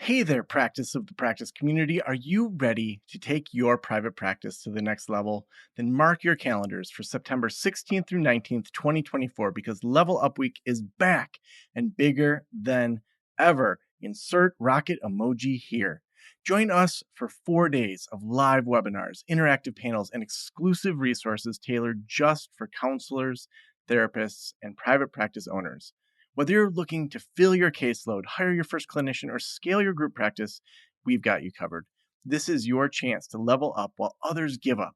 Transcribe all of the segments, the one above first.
Hey there, practice of the practice community. Are you ready to take your private practice to the next level? Then mark your calendars for September 16th through 19th, 2024, because Level Up Week is back and bigger than ever. Insert rocket emoji here. Join us for 4 days of live webinars, interactive panels, and exclusive resources tailored just for counselors, therapists, and private practice owners. Whether you're looking to fill your caseload, hire your first clinician, or scale your group practice, we've got you covered. This is your chance to level up while others give up.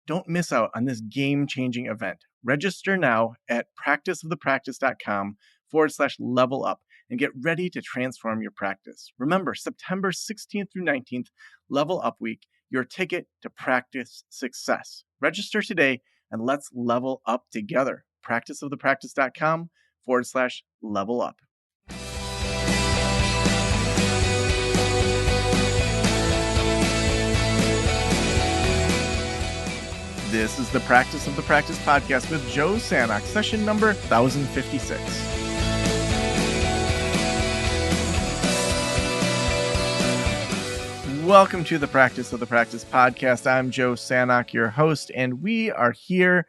Don't miss out on this game changing event. Register now at practiceofthepractice.com/level up and get ready to transform your practice. Remember, September 16th through 19th, Level Up Week, your ticket to practice success. Register today and let's level up together. Practiceofthepractice.com/level up. This is the Practice of the Practice podcast with Joe Sanok, session number 1056. Welcome to the Practice of the Practice podcast. I'm Joe Sanok, your host, and we are here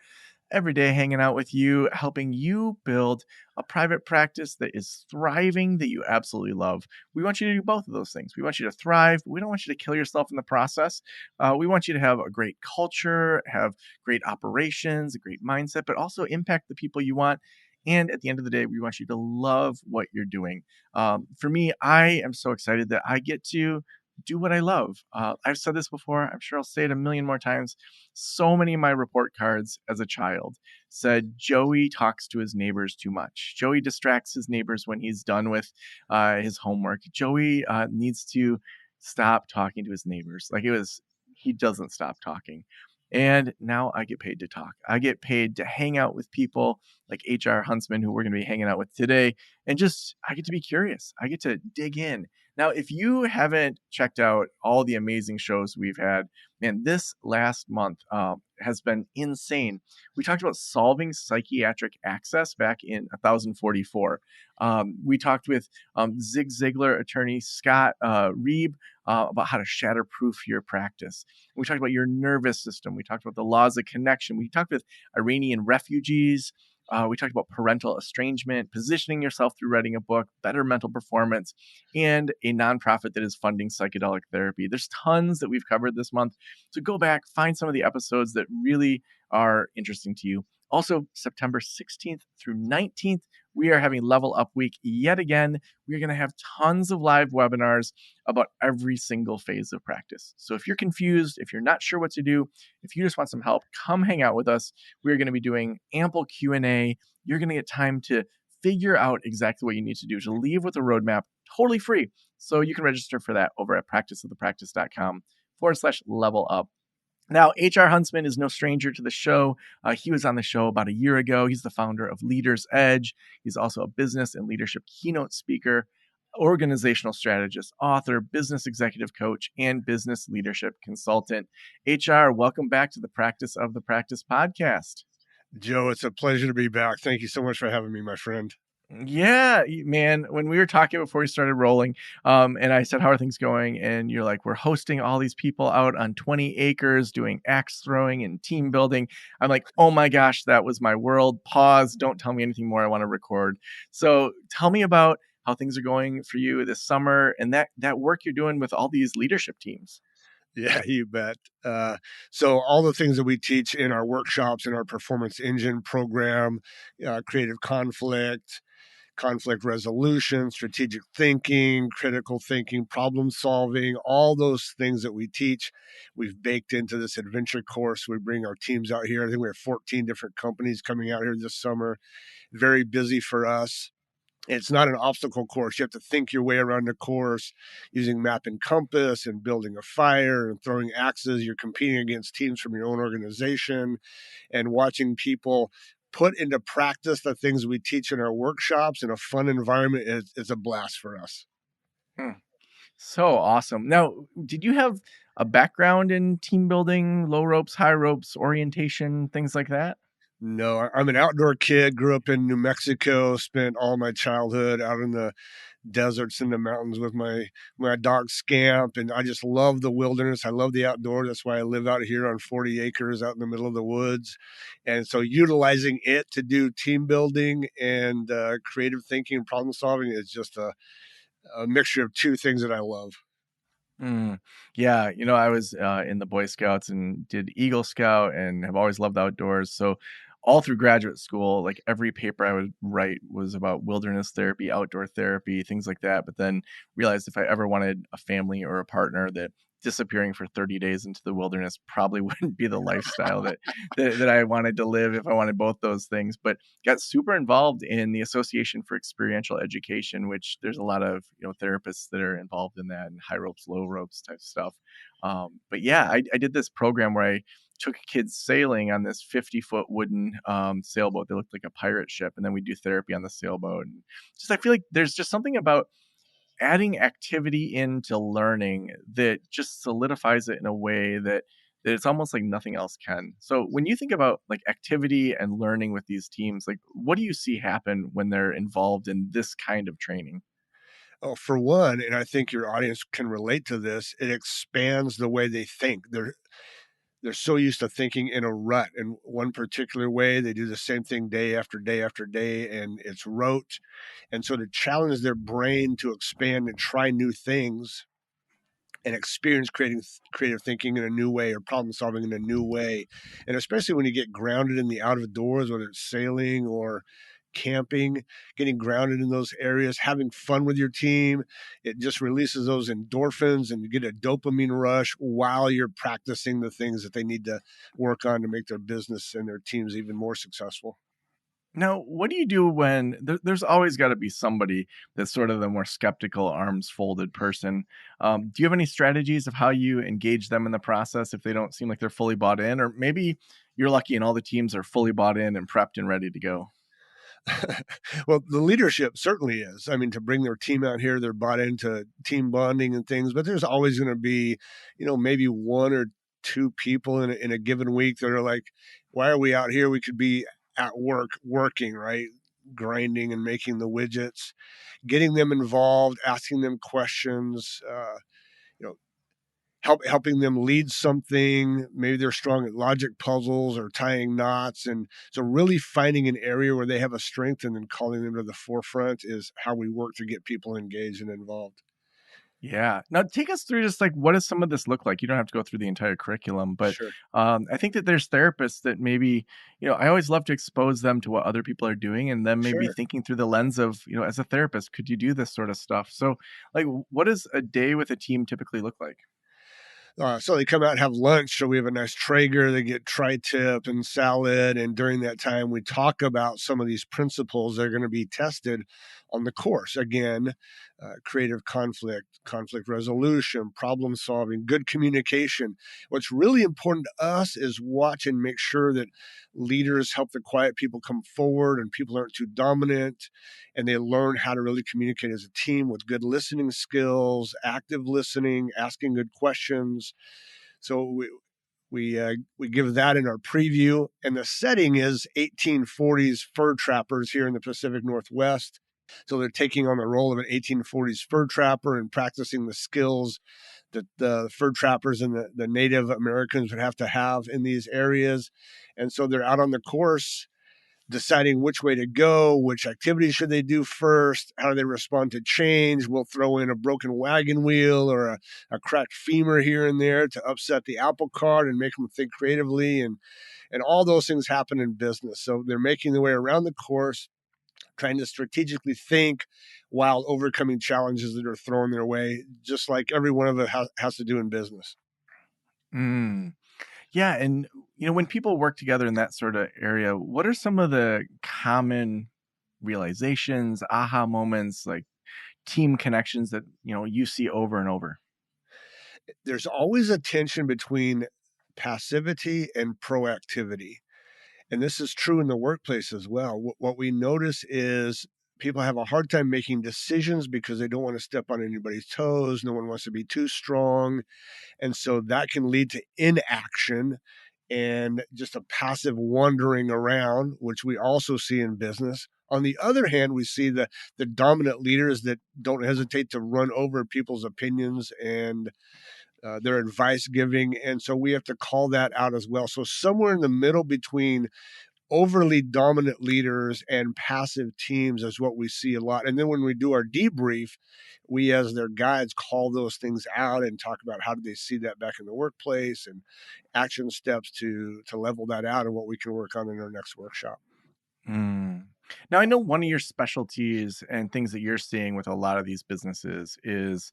every day hanging out with you, helping you build a private practice that is thriving, that you absolutely love. We want you to do both of those things. We want you to thrive, but we don't want you to kill yourself in the process. We want you to have a great culture, have great operations, a great mindset, but also impact the people you want. And at the end of the day, we want you to love what you're doing. For me, I am so excited that I get to do what I love. I've said this before. I'm sure I'll say it a million more times. So many of my report cards as a child said Joey talks to his neighbors too much. Joey distracts his neighbors when he's done with his homework. Joey needs to stop talking to his neighbors. He doesn't stop talking. And now I get paid to talk. I get paid to hang out with people like HR Huntsman, who we're going to be hanging out with today. And I get to be curious. I get to dig in. Now, if you haven't checked out all the amazing shows we've had, man, this last month has been insane. We talked about solving psychiatric access back in 1044. We talked with Zig Ziglar attorney Scott Reeb about how to shatterproof your practice. We talked about your nervous system. We talked about the laws of connection. We talked with Iranian refugees. We talked about parental estrangement, positioning yourself through writing a book, better mental performance, and a nonprofit that is funding psychedelic therapy. There's tons that we've covered this month. So go back, find some of the episodes that really are interesting to you. Also, September 16th through 19th, we are having Level Up Week yet again. We're going to have tons of live webinars about every single phase of practice. So if you're confused, if you're not sure what to do, if you just want some help, come hang out with us. We're going to be doing ample Q&A. You're going to get time to figure out exactly what you need to do to leave with a roadmap totally free. So you can register for that over at practiceofthepractice.com/level up. Now, HR Huntsman is no stranger to the show. He was on the show about a year ago. He's the founder of Leaders Edge. He's also a business and leadership keynote speaker, organizational strategist, author, business executive coach, and business leadership consultant. HR, welcome back to the Practice of the Practice podcast. Joe, it's a pleasure to be back. Thank you so much for having me, my friend. Yeah, man. When we were talking before we started rolling, and I said, how are things going? And you're like, we're hosting all these people out on 20 acres doing axe throwing and team building. I'm like, oh my gosh, that was my world. Pause. Don't tell me anything more. I want to record. So tell me about how things are going for you this summer and that work you're doing with all these leadership teams. Yeah, you bet. So all the things that we teach in our workshops, in our Performance Engine program, creative conflict resolution, strategic thinking, critical thinking, problem solving, all those things that we teach, we've baked into this adventure course. We bring our teams out here. I think we have 14 different companies coming out here this summer. Very busy for us. It's not an obstacle course. You have to think your way around the course using map and compass and building a fire and throwing axes. You're competing against teams from your own organization and watching people put into practice the things we teach in our workshops in a fun environment is a blast for us. So awesome. Now, did you have a background in team building, low ropes, high ropes, orientation, things like that? No, I'm an outdoor kid, grew up in New Mexico, spent all my childhood out in the deserts in the mountains with my dog Scamp, and I just love the wilderness. I love the outdoors. That's why I live out here on 40 acres out in the middle of the woods. And so utilizing it to do team building and creative thinking and problem solving is just a mixture of two things that I love. Mm. Yeah, I was in the Boy Scouts and did Eagle Scout and have always loved outdoors. So all through graduate school, like every paper I would write was about wilderness therapy, outdoor therapy, things like that. But then realized if I ever wanted a family or a partner, that disappearing for 30 days into the wilderness probably wouldn't be the lifestyle that I wanted to live if I wanted both those things. But got super involved in the Association for Experiential Education, which there's a lot of therapists that are involved in that, and high ropes, low ropes type stuff. But yeah, I did this program where I took kids sailing on this 50-foot wooden sailboat that looked like a pirate ship, and then we do therapy on the sailboat. And just I feel like there's just something about adding activity into learning that just solidifies it in a way that it's almost like nothing else can. So when you think about like activity and learning with these teams, like what do you see happen when they're involved in this kind of training? Oh, for one, and I think your audience can relate to this, it expands the way they think. They're so used to thinking in a rut in one particular way. They do the same thing day after day after day, and it's rote. And so to challenge their brain to expand and try new things and experience creative thinking in a new way or problem solving in a new way, and especially when you get grounded in the out of doors, whether it's sailing or camping, getting grounded in those areas, having fun with your team, it just releases those endorphins and you get a dopamine rush while you're practicing the things that they need to work on to make their business and their teams even more successful. Now, what do you do when there's always got to be somebody that's sort of the more skeptical, arms folded person? Do you have any strategies of how you engage them in the process if they don't seem like they're fully bought in? Or maybe you're lucky and all the teams are fully bought in and prepped and ready to go? Well, the leadership certainly is. I mean, to bring their team out here, they're bought into team bonding and things, but there's always going to be, maybe one or two people in a given week that are like, why are we out here? We could be at work working, right? Grinding and making the widgets, getting them involved, asking them questions, you know, helping them lead something. Maybe they're strong at logic puzzles or tying knots. And so really finding an area where they have a strength and then calling them to the forefront is how we work to get people engaged and involved. Yeah. Now take us through just like what does some of this look like? You don't have to go through the entire curriculum, but Sure. I think that there's therapists that maybe, I always love to expose them to what other people are doing and then maybe Sure. thinking through the lens of, as a therapist, could you do this sort of stuff? So like what does a day with a team typically look like? So they come out and have lunch. So we have a nice Traeger. They get tri-tip and salad. And during that time, we talk about some of these principles that are going to be tested on the course. Again, creative conflict resolution, problem solving, good communication. What's really important to us is watch and make sure that leaders help the quiet people come forward and people aren't too dominant, and they learn how to really communicate as a team with good listening skills, active listening, asking good questions. So we give that in our preview, and the setting is 1840s fur trappers here in the Pacific Northwest. So they're taking on the role of an 1840s fur trapper and practicing the skills that the fur trappers and the Native Americans would have to have in these areas. And so they're out on the course deciding which way to go, which activities should they do first, how do they respond to change. We'll throw in a broken wagon wheel or a cracked femur here and there to upset the apple cart and make them think creatively. And all those things happen in business. So they're making their way around the course, trying to strategically think while overcoming challenges that are thrown their way, just like every one of us has to do in business. Mm. Yeah, and when people work together in that sort of area, what are some of the common realizations, aha moments, like team connections that you see over and over? There's always a tension between passivity and proactivity. And this is true in the workplace as well. What we notice is people have a hard time making decisions because they don't want to step on anybody's toes. No one wants to be too strong. And so that can lead to inaction and just a passive wandering around, which we also see in business. On the other hand, we see the dominant leaders that don't hesitate to run over people's opinions and their advice giving. And so we have to call that out as well. So somewhere in the middle between overly dominant leaders and passive teams is what we see a lot. And then when we do our debrief, we as their guides call those things out and talk about how do they see that back in the workplace and action steps to level that out and what we can work on in our next workshop. Mm. Now, I know one of your specialties and things that you're seeing with a lot of these businesses is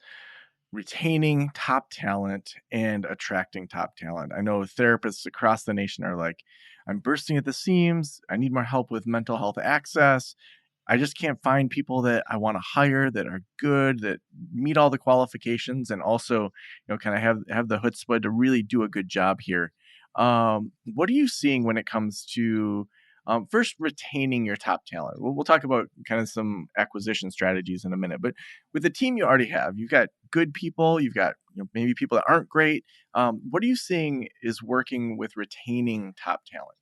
retaining top talent and attracting top talent. I know therapists across the nation are like, I'm bursting at the seams. I need more help with mental health access. I just can't find people that I want to hire that are good, that meet all the qualifications, and also, kind of have the chutzpah to really do a good job here. What are you seeing when it comes to first retaining your top talent? We'll talk about kind of some acquisition strategies in a minute, but with the team you already have, you've got good people, you've got maybe people that aren't great. What are you seeing is working with retaining top talent?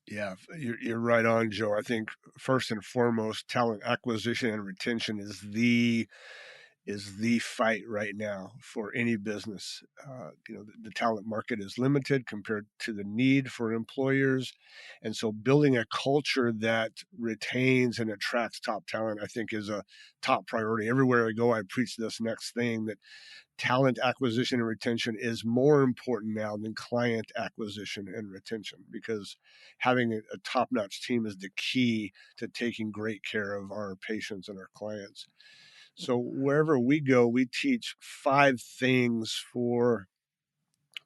Yeah, you're right on, Joe. I think first and foremost, talent acquisition and retention is the fight right now for any business. The talent market is limited compared to the need for employers, and so building a culture that retains and attracts top talent, I think, is a top priority. Everywhere I go, I preach this next thing that talent acquisition and retention is more important now than client acquisition and retention because having a top-notch team is the key to taking great care of our patients and our clients. So wherever we go, we teach 5 things for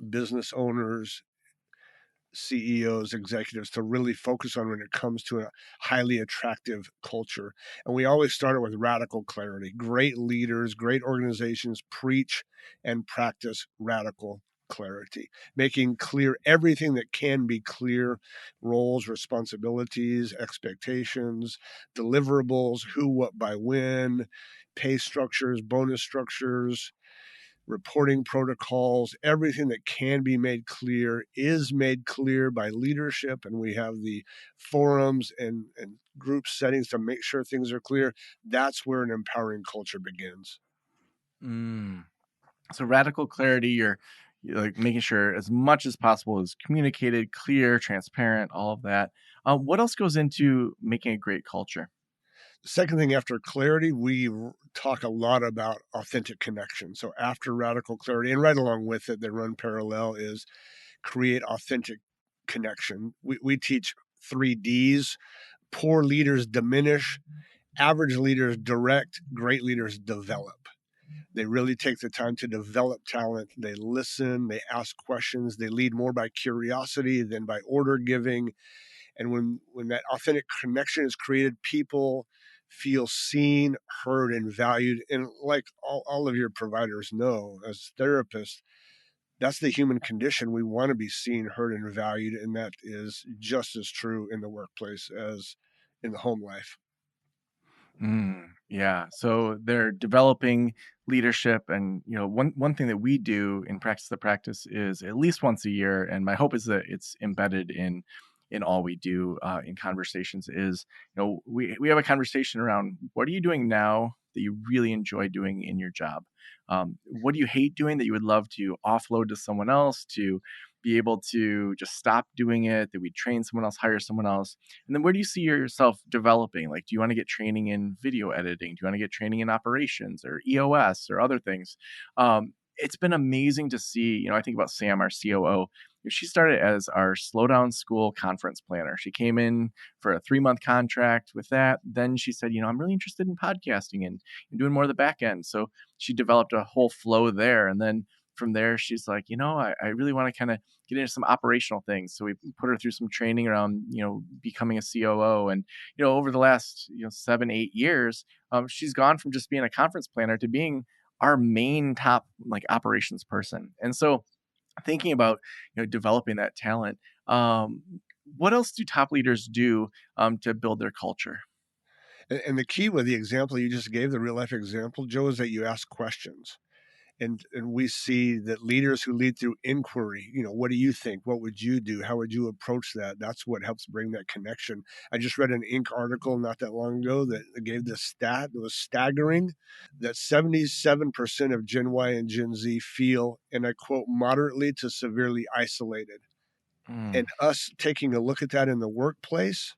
business owners, CEOs, executives to really focus on when it comes to a highly attractive culture. And we always start it with radical clarity. Great leaders, great organizations preach and practice radical clarity, making clear everything that can be clear: roles, responsibilities, expectations, deliverables, who, what, by when, pay structures, bonus structures, reporting protocols. Everything that can be made clear is made clear by leadership, and we have the forums and group settings to make sure things are clear. That's where an empowering culture begins. Mm. So radical clarity, you're like making sure as much as possible is communicated, clear, transparent, all of that. What else goes into making a great culture? The second thing, after clarity, we talk a lot about authentic connection. So after radical clarity, and right along with it, they run parallel, is create authentic connection. We teach 3 Ds: poor leaders diminish, average leaders direct, great leaders develop. They really take the time to develop talent. They listen, they ask questions, they lead more by curiosity than by order giving. And when that authentic connection is created, people feel seen, heard, and valued. And like all of your providers know, as therapists, that's the human condition. We want to be seen, heard, and valued. And that is just as true in the workplace as in the home life. Yeah. So they're developing leadership, and one thing that we do in practice the practice is at least once a year, and my hope is that it's embedded in all we do in conversations. Is we have a conversation around what are you doing now that you really enjoy doing in your job. What do you hate doing that you would love to offload to someone else to be able to just stop doing it? That we train someone else, hire someone else, and then where do you see yourself developing? Like, do you want to get training in video editing? Do you want to get training in operations or EOS or other things? It's been amazing to see. I think about Sam, our COO. She started as our Slowdown School conference planner. She came in for a 3-month contract with that. Then she said, I'm really interested in podcasting and doing more of the back end. So she developed a whole flow there. And then from there, she's like, I really want to kind of get into some operational things. So we put her through some training around, becoming a COO. And, over the last, 7, 8 years, she's gone from just being a conference planner to being our main top like operations person. And so thinking about, developing that talent, what else do top leaders do to build their culture? And the key with the example you just gave, the real life example, Joe, is that you ask questions. And we see that leaders who lead through inquiry, what do you think, what would you do, how would you approach that, that's what helps bring that connection. I just read an Inc. article not that long ago that gave this stat that was staggering, that 77% of Gen Y and Gen Z feel, and I quote, moderately to severely isolated. And Mm. us taking a look at that in the workplace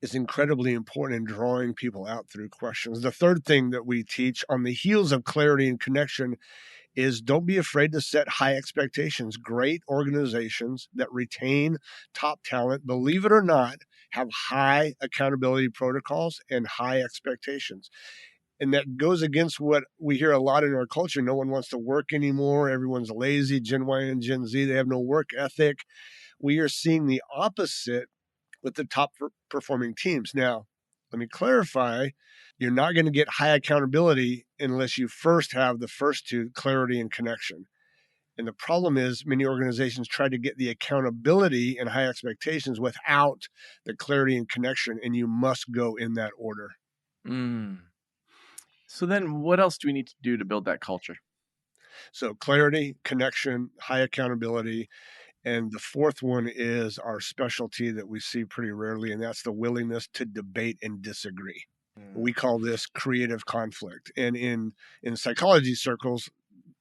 is incredibly important in drawing people out through questions. The third thing that we teach on the heels of clarity and connection is don't be afraid to set high expectations. Great organizations that retain top talent, believe it or not, have high accountability protocols and high expectations. And that goes against what we hear a lot in our culture. No one wants to work anymore. Everyone's lazy. Gen Y and Gen Z, they have no work ethic. We are seeing the opposite with the top performing teams. Now, let me clarify, you're not going to get high accountability unless you first have the first two, clarity and connection. And the problem is many organizations try to get the accountability and high expectations without the clarity and connection, and you must go in that order. Mm. So then what else do we need to do to build that culture? So clarity, connection, high accountability. And the fourth one is our specialty that we see pretty rarely, and that's the willingness to debate and disagree. Mm. We call this creative conflict. And in psychology circles,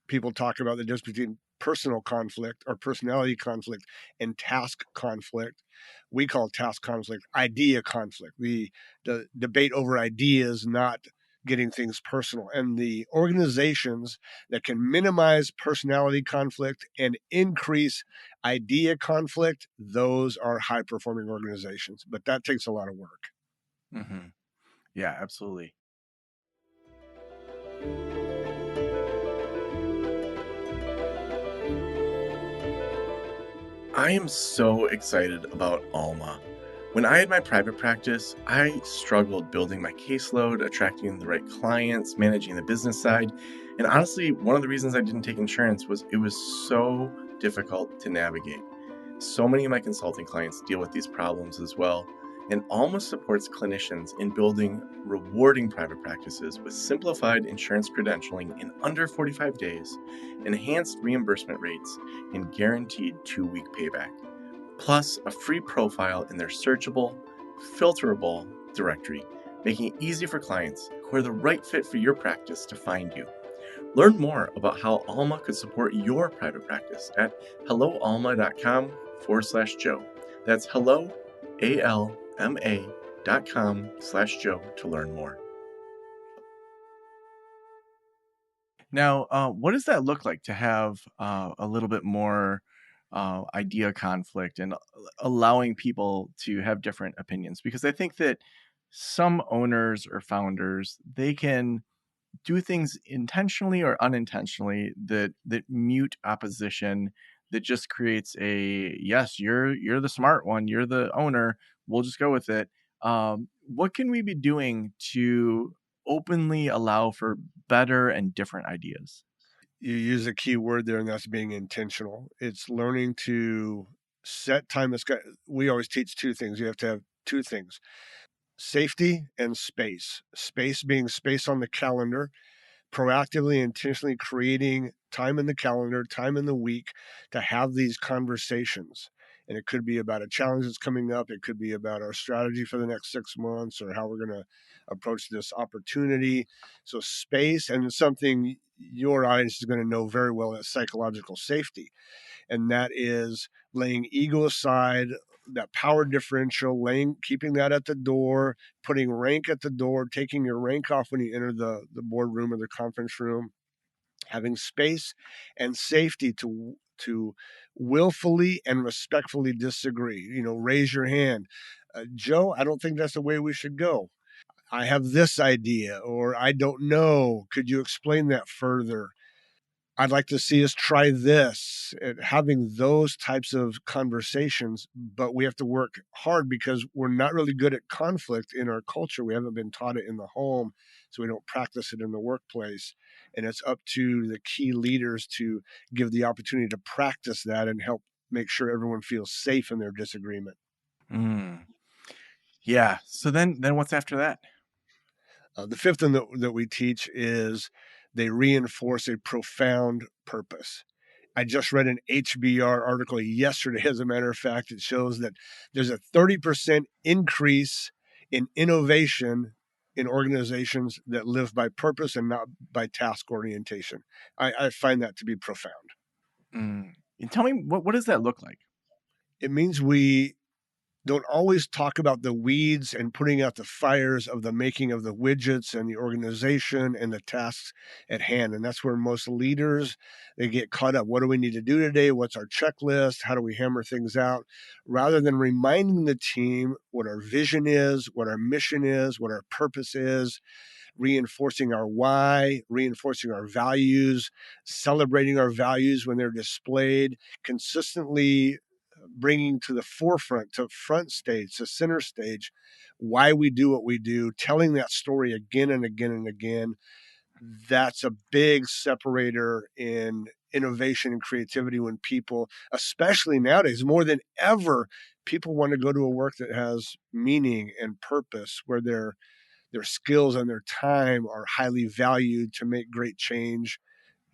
people talk about the difference between personal conflict or personality conflict and task conflict. We call task conflict idea conflict, the debate over ideas, not getting things personal. And the organizations that can minimize personality conflict and increase idea conflict, those are high performing organizations. But that takes a lot of work. Mm-hmm. Yeah, absolutely. I am so excited about Alma. When I had my private practice, I struggled building my caseload, attracting the right clients, managing the business side. And honestly, one of the reasons I didn't take insurance was it was so difficult to navigate. So many of my consulting clients deal with these problems as well, and Alma supports clinicians in building rewarding private practices with simplified insurance credentialing in under 45 days, enhanced reimbursement rates, and guaranteed 2-week payback, plus a free profile in their searchable, filterable directory, making it easy for clients who are the right fit for your practice to find you. Learn more about how Alma could support your private practice at helloalma.com/Joe. That's hello, ALMA.com/Joe to learn more. Now, what does that look like to have a little bit more idea conflict and allowing people to have different opinions? Because I think that some owners or founders, they can do things intentionally or unintentionally that mute opposition, that just creates a yes, you're the smart one, you're the owner, we'll just go with it. What can we be doing to openly allow for better and different ideas? You use a key word there, and that's being intentional. It's learning to set time. We always teach two things. You have to have two things: safety and space. Space being space on the calendar, proactively, intentionally creating time in the calendar, time in the week to have these conversations. And it could be about a challenge that's coming up. It could be about our strategy for the next 6 months or how we're going to approach this opportunity. So, space and something your audience is going to know very well is psychological safety. And that is laying ego aside, that power differential, keeping that at the door, putting rank at the door, taking your rank off when you enter the boardroom or the conference room, having space and safety to willfully and respectfully disagree. Raise your hand. Joe, I don't think that's the way we should go. I have this idea, or I don't know. Could you explain that further? I'd like to see us try this, and having those types of conversations. But we have to work hard because we're not really good at conflict in our culture. We haven't been taught it in the home, so we don't practice it in the workplace. And it's up to the key leaders to give the opportunity to practice that and help make sure everyone feels safe in their disagreement. Mm. Yeah. So then what's after that? The fifth thing that we teach is they reinforce a profound purpose. I just read an HBR article yesterday, as a matter of fact. It shows that there's a 30% increase in innovation in organizations that live by purpose and not by task orientation. I find that to be profound. Mm. And tell me, what does that look like? It means we don't always talk about the weeds and putting out the fires of the making of the widgets and the organization and the tasks at hand. And that's where most leaders, they get caught up. What do we need to do today? What's our checklist? How do we hammer things out? Rather than reminding the team what our vision is, what our mission is, what our purpose is, reinforcing our why, reinforcing our values, celebrating our values when they're displayed, consistently bringing to the forefront, to front stage, to center stage, why we do what we do, telling that story again and again and again. That's a big separator in innovation and creativity when people, especially nowadays, more than ever, people want to go to a work that has meaning and purpose, where their skills and their time are highly valued to make great change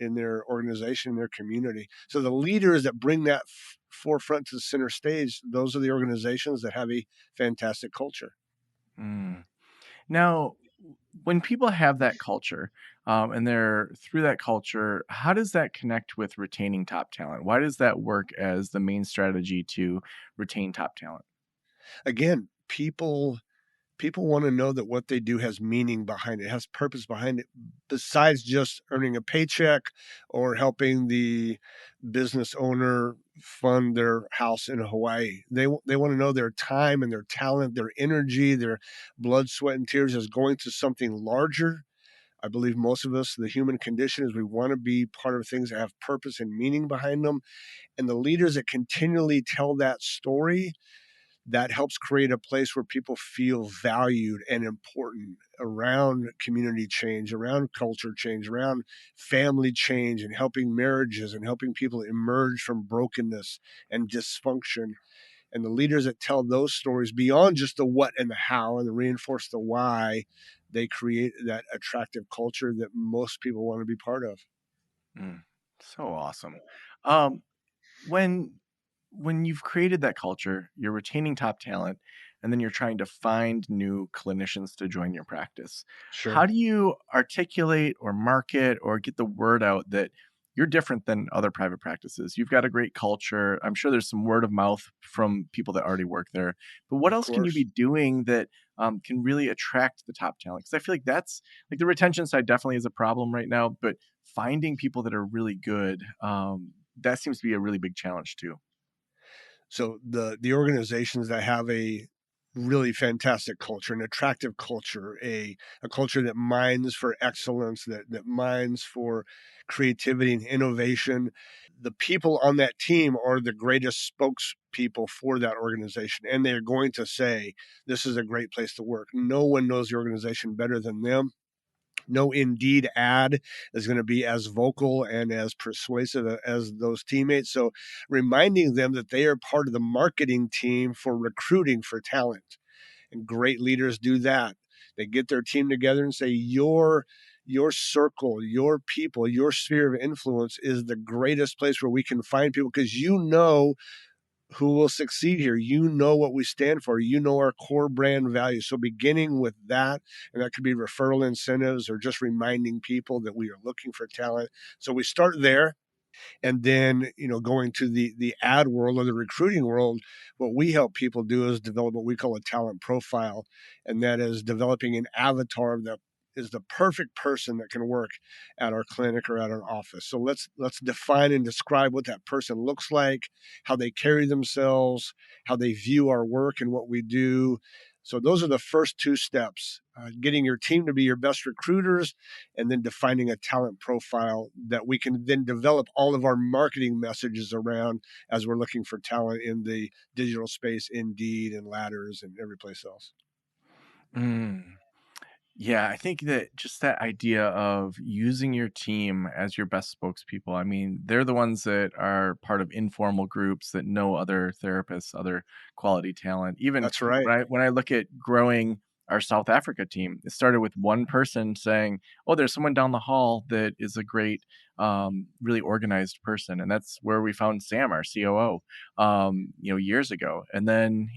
in their organization, in their community. So the leaders that bring that forefront to the center stage, those are the organizations that have a fantastic culture. Mm. Now, when people have that culture, and they're through that culture, how does that connect with retaining top talent? Why does that work as the main strategy to retain top talent? Again, people want to know that what they do has meaning behind it, has purpose behind it, besides just earning a paycheck or helping the business owner fund their house in Hawaii. They want to know their time and their talent, their energy, their blood, sweat, and tears is going to something larger. I believe most of us, the human condition is we want to be part of things that have purpose and meaning behind them. And the leaders that continually tell that story, that helps create a place where people feel valued and important around community change, around culture change, around family change, and helping marriages and helping people emerge from brokenness and dysfunction. And the leaders that tell those stories beyond just the what and the how and reinforce the why, they create that attractive culture that most people want to be part of. Mm, so awesome. Um, when you've created that culture, you're retaining top talent, and then you're trying to find new clinicians to join your practice. How Sure. do you articulate or market or get the word out that you're different than other private practices? You've got a great culture. I'm sure there's some word of mouth from people that already work there. But what Of else can you be course. doing that can really attract the top talent? Because I feel like that's like the retention side definitely is a problem right now, but finding people that are really good, that seems to be a really big challenge too. So the organizations that have a really fantastic culture, an attractive culture, a culture that mines for excellence, that mines for creativity and innovation, the people on that team are the greatest spokespeople for that organization, and they're going to say this is a great place to work. No one knows the organization better than them. No Indeed ad is going to be as vocal and as persuasive as those teammates. So, reminding them that they are part of the marketing team for recruiting for talent. And great leaders do that. They get their team together and say, your circle, your people, your sphere of influence is the greatest place where we can find people because you know who will succeed here. You know what we stand for. You know our core brand values. So beginning with that, and that could be referral incentives or just reminding people that we are looking for talent. So we start there, and then going to the ad world or the recruiting world, what we help people do is develop what we call a talent profile, and that is developing an avatar that is the perfect person that can work at our clinic or at our office. So let's define and describe what that person looks like, how they carry themselves, how they view our work and what we do. So those are the first two steps: getting your team to be your best recruiters, and then defining a talent profile that we can then develop all of our marketing messages around as we're looking for talent in the digital space, Indeed and Ladders and every place else. Mm. Yeah, I think that just that idea of using your team as your best spokespeople. I mean, they're the ones that are part of informal groups that know other therapists, other quality talent. Even That's right. when I look at growing our South Africa team. It started with one person saying, "Oh, there's someone down the hall that is a great, really organized person," and that's where we found Sam, our COO, years ago. And then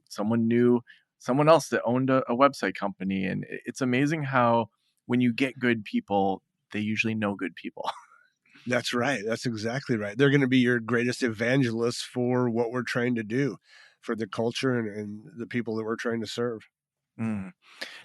someone knew someone else that owned a website company, and it's amazing how when you get good people, they usually know good people. That's right. That's exactly right. They're going to be your greatest evangelists for what we're trying to do, for the culture and the people that we're trying to serve. Mm.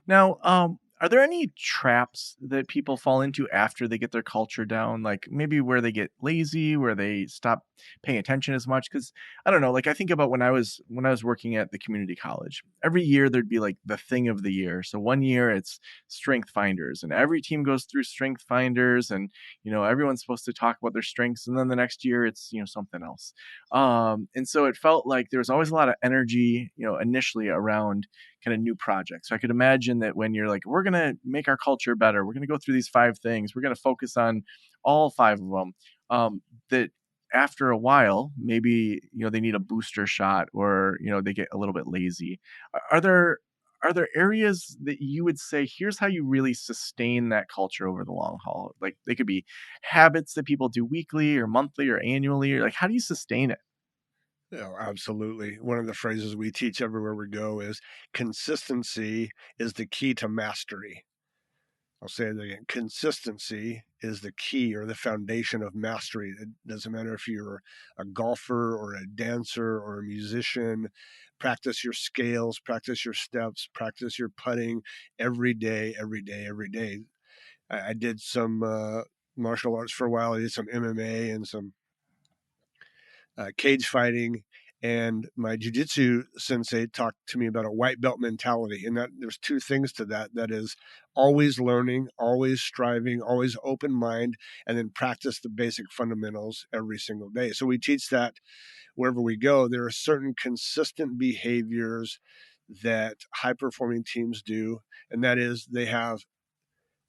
Now, are there any traps that people fall into after they get their culture down? Like maybe where they get lazy, where they stop paying attention as much? Because I don't know. Like I think about when I was working at the community college. Every year there'd be like the thing of the year. So one year it's strength finders, and every team goes through strength finders, and everyone's supposed to talk about their strengths. And then the next year it's something else. And so it felt like there was always a lot of energy, initially around kind of new projects. So I could imagine that when you're like, we're going to make our culture better, we're going to go through these 5 things, we're going to focus on all 5 of them, that after a while, maybe, they need a booster shot, or, they get a little bit lazy. Are there areas that you would say, here's how you really sustain that culture over the long haul? Like they could be habits that people do weekly or monthly or annually, or like, how do you sustain it? Oh, absolutely. One of the phrases we teach everywhere we go is consistency is the key to mastery. I'll say it again. Consistency is the key or the foundation of mastery. It doesn't matter if you're a golfer or a dancer or a musician. Practice your scales, practice your steps, practice your putting every day, every day, every day. I did some martial arts for a while. I did some MMA and some cage fighting, and my jujitsu sensei talked to me about a white belt mentality, and that there's 2 things to that. That is always learning, always striving, always open mind, and then practice the basic fundamentals every single day. So we teach that wherever we go. There are certain consistent behaviors that high performing teams do, and that is they have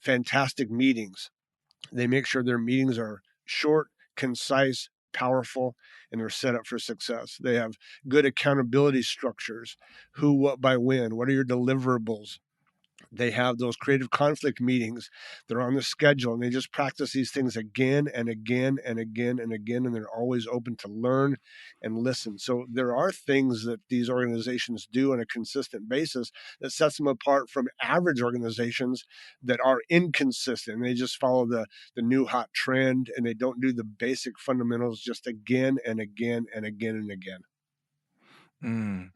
fantastic meetings. They make sure their meetings are short, concise, powerful, and they're set up for success. They have good accountability structures: who, what, by when, what are your deliverables. They have those creative conflict meetings. They're on the schedule, and they just practice these things again and again and again and again, and they're always open to learn and listen. So there are things that these organizations do on a consistent basis that sets them apart from average organizations that are inconsistent. They just follow the new hot trend, and they don't do the basic fundamentals just again and again and again and again. Mm,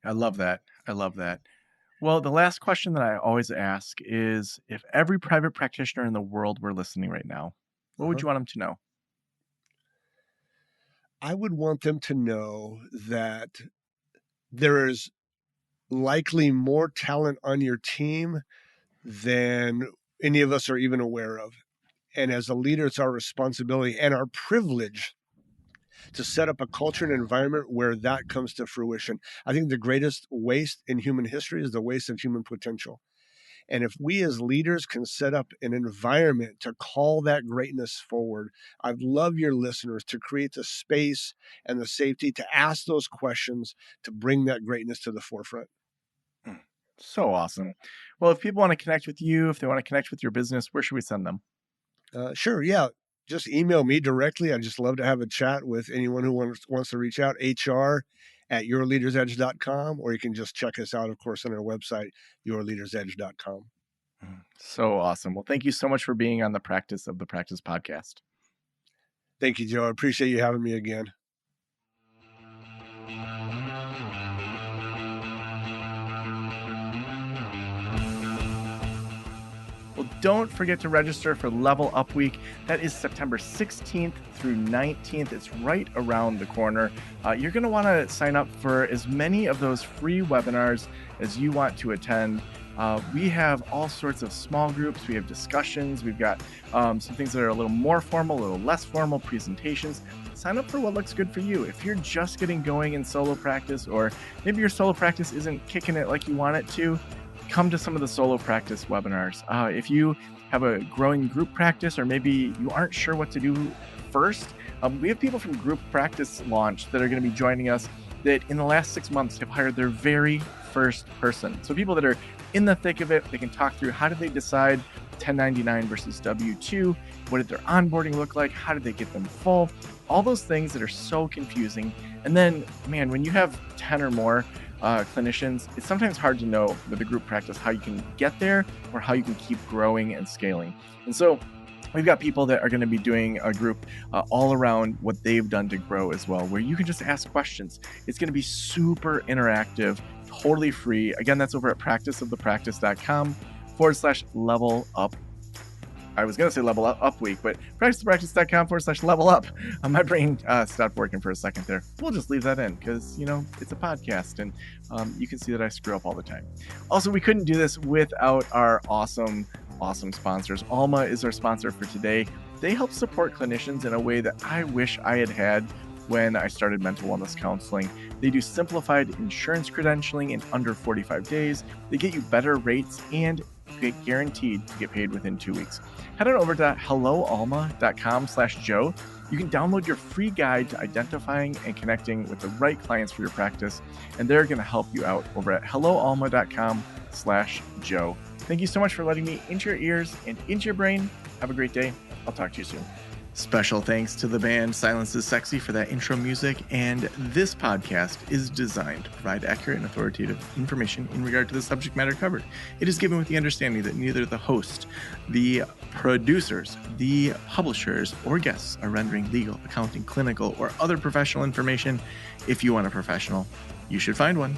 I love that. I love that. Well, the last question that I always ask is, if every private practitioner in the world were listening right now, what would Uh-huh. you want them to know? I would want them to know that there is likely more talent on your team than any of us are even aware of. And as a leader, it's our responsibility and our privilege to set up a culture and environment where that comes to fruition. I think the greatest waste in human history is the waste of human potential. And if we as leaders can set up an environment to call that greatness forward, I'd love your listeners to create the space and the safety to ask those questions to bring that greatness to the forefront. Mm, so awesome. Well, if people want to connect with you, if they want to connect with your business, where should we send them? Sure. Yeah. Just email me directly. I'd just love to have a chat with anyone who wants to reach out, HR@yourleadersedge.com, or you can just check us out, of course, on our website, yourleadersedge.com. Mm, so awesome. Well, thank you so much for being on the Practice of the Practice podcast. Thank you, Joe. I appreciate you having me again. Well, don't forget to register for Level Up Week. That is September 16th through 19th. It's right around the corner. You're going to want to sign up for as many of those free webinars as you want to attend. We have all sorts of small groups. We have discussions. We've got some things that are a little more formal, a little less formal, presentations. Sign up for what looks good for you. If you're just getting going in solo practice, or maybe your solo practice isn't kicking it like you want it to, come to some of the solo practice webinars. If you have a growing group practice, or maybe you aren't sure what to do first, we have people from Group Practice Launch that are going to be joining us that in the last 6 months have hired their very first person. So people that are in the thick of it. They can talk through how did they decide 1099 versus W-2? What did their onboarding look like? How did they get them full? All those things that are so confusing. And then, man, when you have 10 or more clinicians, it's sometimes hard to know with a group practice how you can get there or how you can keep growing and scaling. And so we've got people that are going to be doing a group all around what they've done to grow as well, where you can just ask questions. It's going to be super interactive, totally free. Again, that's over at practiceofthepractice.com/level up. I was going to say level up week, but practiceofthepractice.com/level up. My brain stopped working for a second there. We'll just leave that in because, it's a podcast and you can see that I screw up all the time. Also, we couldn't do this without our awesome sponsors. Alma is our sponsor for today. They help support clinicians in a way that I wish I had when I started mental wellness counseling. They do simplified insurance credentialing in under 45 days. They get you better rates and get guaranteed to get paid within 2 weeks. Head on over to helloalma.com/Joe. You can download your free guide to identifying and connecting with the right clients for your practice, and they're going to help you out over at helloalma.com/Joe. Thank you so much for letting me into your ears and into your brain. Have a great day. I'll talk to you soon. Special thanks to the band Silence is Sexy for that intro music, and this podcast is designed to provide accurate and authoritative information in regard to the subject matter covered. It is given with the understanding that neither the host, the producers, the publishers, or guests are rendering legal, accounting, clinical, or other professional information. If you want a professional, you should find one.